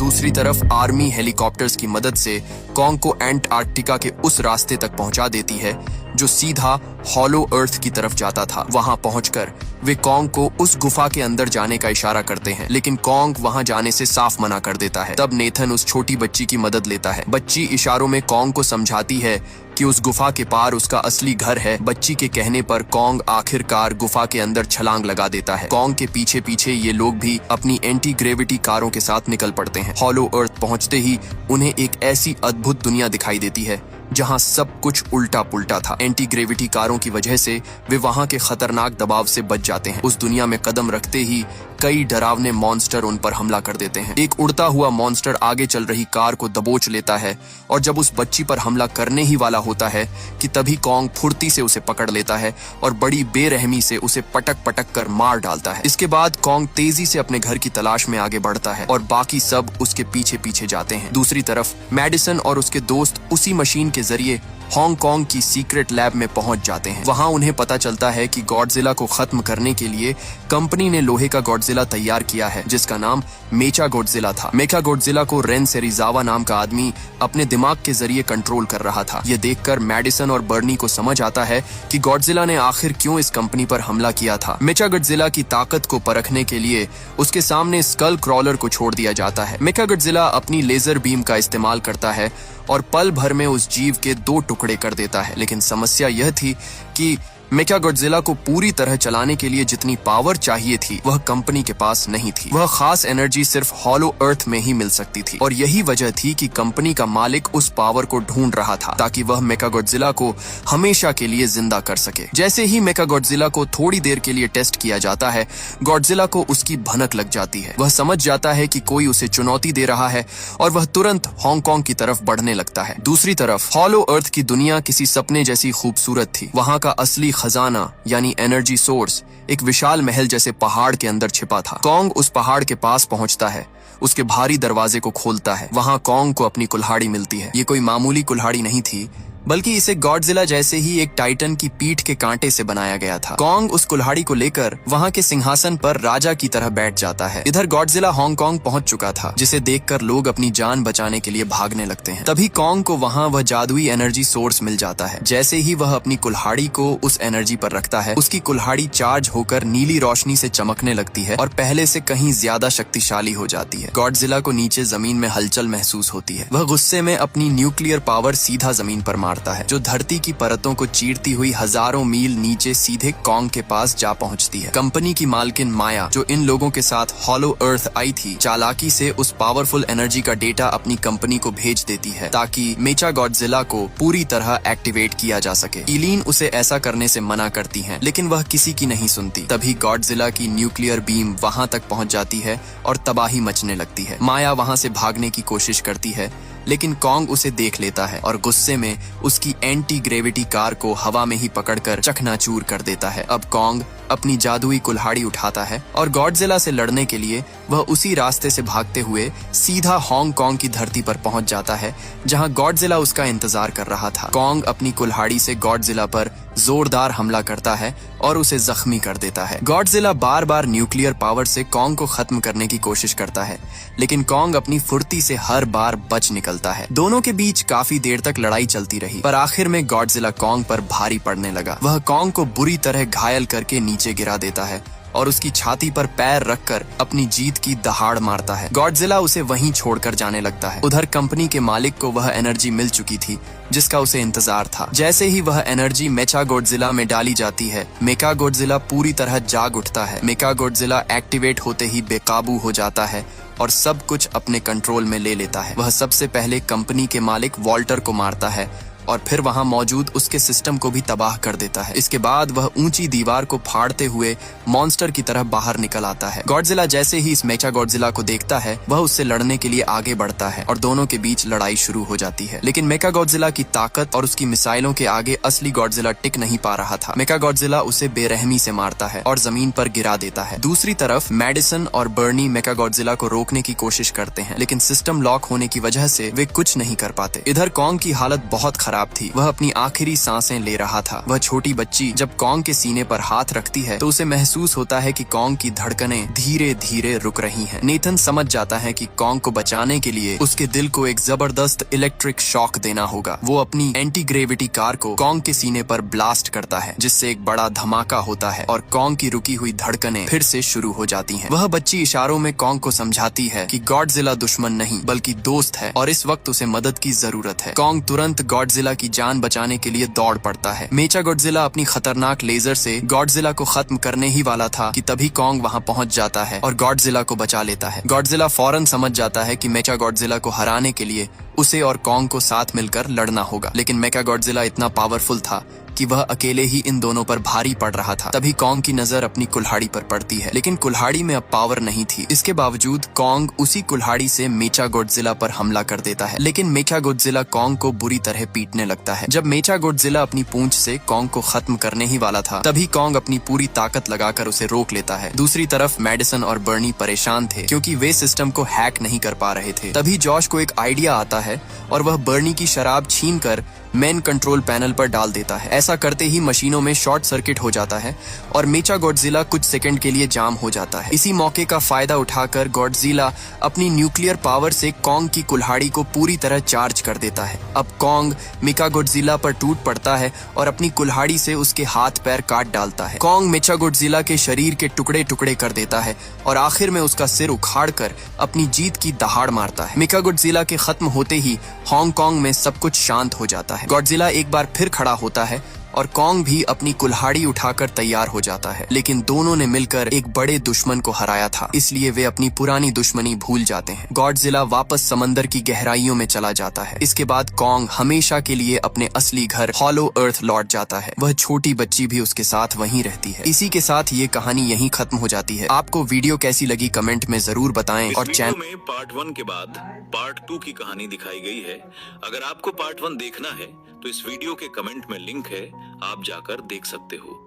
दूसरी तरफ army helicopters की मदद से कॉन्ग को एंटार्कटिका के उस रास्ते तक पहुंचा देती है जो सीधा हॉलो अर्थ की तरफ जाता था। वहां पहुंचकर वे कॉन्ग को उस गुफा के अंदर जाने का इशारा करते हैं, लेकिन कॉन्ग वहां जाने से साफ मना कर देता है। तब नेथन उस छोटी बच्ची की मदद लेता है। बच्ची इशारों में कॉन्ग को समझाती है कि उस गुफा के पार उसका असली घर है। बच्ची के कहने पर कॉन्ग आखिरकार गुफा के अंदर छलांग लगा देता है। कॉन्ग के पीछे पीछे ये लोग भी अपनी एंटी ग्रेविटी कारों के साथ निकल पड़ते हैं। हॉलो अर्थ पहुंचते ही उन्हें एक ऐसी अद्भुत दुनिया दिखाई देती है जहां सब कुछ उल्टा पुल्टा था। एंटी ग्रेविटी कारों की वजह से वे वहां के खतरनाक दबाव से बच जाते हैं। उस दुनिया में कदम रखते ही कई डरावने मॉन्स्टर उन पर हमला कर देते हैं। एक उड़ता हुआ मॉन्स्टर आगे चल रही कार को दबोच लेता है और जब उस बच्ची पर हमला करने ही वाला होता है कि तभी कॉन्ग फुर्ती से उसे पकड़ लेता है और बड़ी बेरहमी से उसे पटक पटक कर मार डालता है। इसके बाद कॉन्ग तेजी से अपने घर की तलाश में आगे बढ़ता है और बाकी सब उसके पीछे पीछे जाते हैं। दूसरी तरफ मैडिसन और उसके दोस्त उसी मशीन के जरिए हांगकांग की सीक्रेट लैब में पहुंच जाते हैं। वहां उन्हें पता चलता है कि गॉडजिला को खत्म करने के लिए कंपनी ने लोहे का गॉडजिला तैयार किया है जिसका नाम मेचा गॉडजिला था। मेचा गॉडजिला को रेन सेरिजावा नाम का आदमी अपने दिमाग के जरिए कंट्रोल कर रहा था। ये देखकर मैडिसन और बर्नी को समझ आता है कि गॉडजिला ने आखिर क्यों इस कंपनी पर हमला किया था। मेचा गॉडजिला की ताकत को परखने के लिए उसके सामने स्कल क्रॉलर को छोड़ दिया जाता है। मेचा गॉडजिला अपनी लेजर बीम का इस्तेमाल करता है और पल भर में उस जीव के 2 टुकड़े कर देता है। लेकिन समस्या यह थी कि मेचा गॉडजिला को पूरी तरह चलाने के लिए जितनी पावर चाहिए थी वह कंपनी के पास नहीं थी। वह खास एनर्जी सिर्फ हॉलो अर्थ में ही मिल सकती थी और यही वजह थी कि कंपनी का मालिक उस पावर को ढूंढ रहा था ताकि वह मेचा गॉडजिला को हमेशा के लिए जिंदा कर सके। जैसे ही मेचा गॉडजिला को थोड़ी देर के लिए टेस्ट किया जाता है, गॉडजिला को उसकी भनक लग जाती है। वह समझ जाता है कि कोई उसे चुनौती दे रहा है और वह तुरंत हांगकांग की तरफ बढ़ने लगता है। दूसरी तरफ हॉलो अर्थ की दुनिया किसी सपने जैसी खूबसूरत थी। वहां का असली खजाना यानी एनर्जी सोर्स एक विशाल महल जैसे पहाड़ के अंदर छिपा था। कॉन्ग उस पहाड़ के पास पहुंचता है, उसके भारी दरवाजे को खोलता है। वहां कॉन्ग को अपनी कुल्हाड़ी मिलती है। ये कोई मामूली कुल्हाड़ी नहीं थी बल्कि इसे गॉडजिला जैसे ही एक टाइटन की पीठ के कांटे से बनाया गया था। कॉन्ग उस कुल्हाड़ी को लेकर वहां के सिंहासन पर राजा की तरह बैठ जाता है। इधर गॉडजिला हांगकांग पहुंच चुका था जिसे देखकर लोग अपनी जान बचाने के लिए भागने लगते हैं। तभी कॉन्ग को वहां वह जादुई एनर्जी सोर्स मिल जाता है। जैसे ही वह अपनी कुल्हाड़ी को उस एनर्जी पर रखता है, उसकी कुल्हाड़ी चार्ज होकर नीली रोशनी से चमकने लगती है और पहले से कहीं ज्यादा शक्तिशाली हो जाती है। गॉडजिला को नीचे जमीन में हलचल महसूस होती है। वह गुस्से में अपनी न्यूक्लियर पावर सीधा जमीन पर मारता है जो धरती की परतों को चीरती हुई हजारों मील नीचे सीधे कॉन्ग के पास जा पहुंचती है। कंपनी की मालकिन माया जो इन लोगों के साथ हॉलो अर्थ आई थी, चालाकी से उस पावरफुल एनर्जी का डेटा अपनी कंपनी को भेज देती है ताकि मेचा गॉडजिला को पूरी तरह एक्टिवेट किया जा सके। इलीन उसे ऐसा करने से मना करती है लेकिन वह किसी की नहीं सुनती। तभी गॉडजिला की न्यूक्लियर बीम वहां तक पहुंच जाती है और तबाही मचने लगती है। माया वहां से भागने की कोशिश करती है लेकिन कॉन्ग उसे देख लेता है और गुस्से में उसकी एंटी ग्रेविटी कार को हवा में ही पकड़कर चकनाचूर कर देता है। अब कॉन्ग अपनी जादुई कुल्हाड़ी उठाता है और गॉडजिला से लड़ने के लिए वह उसी रास्ते से भागते हुए सीधा हांगकांग की धरती पर पहुंच जाता है जहां गॉडजिला उसका इंतजार कर रहा था। कॉन्ग अपनी कुल्हाड़ी से गॉडजिला पर जोरदार हमला करता है और उसे जख्मी कर देता है। गॉडजिला बार बार न्यूक्लियर पावर से कॉन्ग को खत्म करने की कोशिश करता है लेकिन कॉन्ग अपनी फुर्ती से हर बार बच निकलता है। दोनों के बीच काफी देर तक लड़ाई चलती रही पर आखिर में गॉडजिला कॉन्ग पर भारी पड़ने लगा। वह कॉन्ग को बुरी तरह घायल करके नीचे गिरा देता है और उसकी छाती पर पैर रखकर अपनी जीत की दहाड़ मारता है। गॉडजिला उसे वहीं छोड़कर जाने लगता है। उधर कंपनी के मालिक को वह एनर्जी मिल चुकी थी जिसका उसे इंतजार था। जैसे ही वह एनर्जी मेचा गॉडजिला में डाली जाती है, मेका गॉडजिला पूरी तरह जाग उठता है। मेका गॉडजिला एक्टिवेट होते ही बेकाबू हो जाता है और सब कुछ अपने कंट्रोल में ले लेता है। वह सबसे पहले कंपनी के मालिक वॉल्टर को मारता है और फिर वहां मौजूद उसके सिस्टम को भी तबाह कर देता है। इसके बाद वह ऊंची दीवार को फाड़ते हुए मॉन्स्टर की तरह बाहर निकल आता है। गॉडजिला जैसे ही इस मेचा गॉडजिला को देखता है, वह उससे लड़ने के लिए आगे बढ़ता है और दोनों के बीच लड़ाई शुरू हो जाती है। लेकिन मेचा गॉडजिला की ताकत और उसकी मिसाइलों के आगे असली गॉडजिला टिक नहीं पा रहा था। मेचा गॉडजिला उसे बेरहमी से मारता है और जमीन पर गिरा देता है। दूसरी तरफ मैडिसन और बर्नी मेचा गॉडजिला को रोकने की कोशिश करते हैं लेकिन सिस्टम लॉक होने की वजह से वे कुछ नहीं कर पाते। इधर कॉन्ग की हालत बहुत खराब खराब थी। वह अपनी आखिरी सांसें ले रहा था। वह छोटी बच्ची जब कॉन्ग के सीने पर हाथ रखती है तो उसे महसूस होता है कि कॉन्ग की धड़कनें धीरे धीरे रुक रही हैं। नेथन समझ जाता है कि कॉन्ग को बचाने के लिए उसके दिल को एक जबरदस्त इलेक्ट्रिक शॉक देना होगा। वो अपनी एंटी ग्रेविटी कार को कॉन्ग के सीने पर ब्लास्ट करता है, जिससे एक बड़ा धमाका होता है और कॉन्ग की रुकी हुई धड़कनें फिर से शुरू हो जाती हैं। वह बच्ची इशारों में कॉन्ग को समझाती है कि गॉडजिला दुश्मन नहीं बल्कि दोस्त है और इस वक्त उसे मदद की जरूरत है। कॉन्ग तुरंत गॉडजिला की जान बचाने के लिए दौड़ पड़ता है। मेचा गॉडजिला अपनी खतरनाक लेजर से गॉडजिला को खत्म करने ही वाला था कि तभी कॉन्ग वहां पहुंच जाता है और गॉडजिला को बचा लेता है। गॉडजिला फौरन समझ जाता है कि मेचा गॉडजिला को हराने के लिए उसे और कॉन्ग को साथ मिलकर लड़ना होगा, लेकिन मेचा गॉडजिला इतना पावरफुल था कि वह अकेले ही इन दोनों पर भारी पड़ रहा था। तभी कॉन्ग की नजर अपनी कुल्हाड़ी पर पड़ती है, लेकिन कुल्हाड़ी में अब पावर नहीं थी। इसके बावजूद कॉन्ग उसी कुल्हाड़ी से मेचा गॉडजिला पर हमला कर देता है, लेकिन मेचा गॉडजिला कॉन्ग को बुरी तरह पीटने लगता है। जब मेचा गॉडजिला अपनी पूंछ से कॉन्ग को खत्म करने ही वाला था, तभी कॉन्ग अपनी पूरी ताकत लगाकर उसे रोक लेता है। दूसरी तरफ मैडिसन और बर्नी परेशान थे क्योंकि वे सिस्टम को हैक नहीं कर पा रहे थे। तभी जॉश को एक आइडिया आता है और वह बर्नी की शराब छीनकर मेन कंट्रोल पैनल पर डाल देता है। ऐसा करते ही मशीनों में शॉर्ट सर्किट हो जाता है और मेचा गॉडजिला कुछ सेकंड के लिए जाम हो जाता है। इसी मौके का फायदा उठाकर गॉडजिला अपनी न्यूक्लियर पावर से कॉन्ग की कुल्हाड़ी को पूरी तरह चार्ज कर देता है। अब कॉन्ग मेचा गॉडजिला पर टूट पड़ता है और अपनी कुल्हाड़ी से उसके हाथ पैर काट डालता है। कॉन्ग मेचा गॉडजिला के शरीर के टुकड़े टुकड़े कर देता है और आखिर में उसका सिर उखाड़कर अपनी जीत की दहाड़ मारता है। मेचा गॉडजिला के खत्म होते ही हांगकांग में सब कुछ शांत हो जाता है। गॉडजिला एक बार फिर खड़ा होता है और कॉन्ग भी अपनी कुल्हाड़ी उठाकर तैयार हो जाता है, लेकिन दोनों ने मिलकर एक बड़े दुश्मन को हराया था, इसलिए वे अपनी पुरानी दुश्मनी भूल जाते हैं। गॉडजिला वापस समंदर की गहराइयों में चला जाता है। इसके बाद कॉन्ग हमेशा के लिए अपने असली घर हॉलो अर्थ लौट जाता है। वह छोटी बच्ची भी उसके साथ वहीं रहती है। इसी के साथ ये कहानी यहीं खत्म हो जाती है। आपको वीडियो कैसी लगी कमेंट में जरूर बताएं और चैनल में पार्ट 1 के बाद पार्ट 2 की कहानी दिखाई गई है। अगर आपको पार्ट 1 देखना है तो इस वीडियो के कमेंट में लिंक है, आप जाकर देख सकते हो।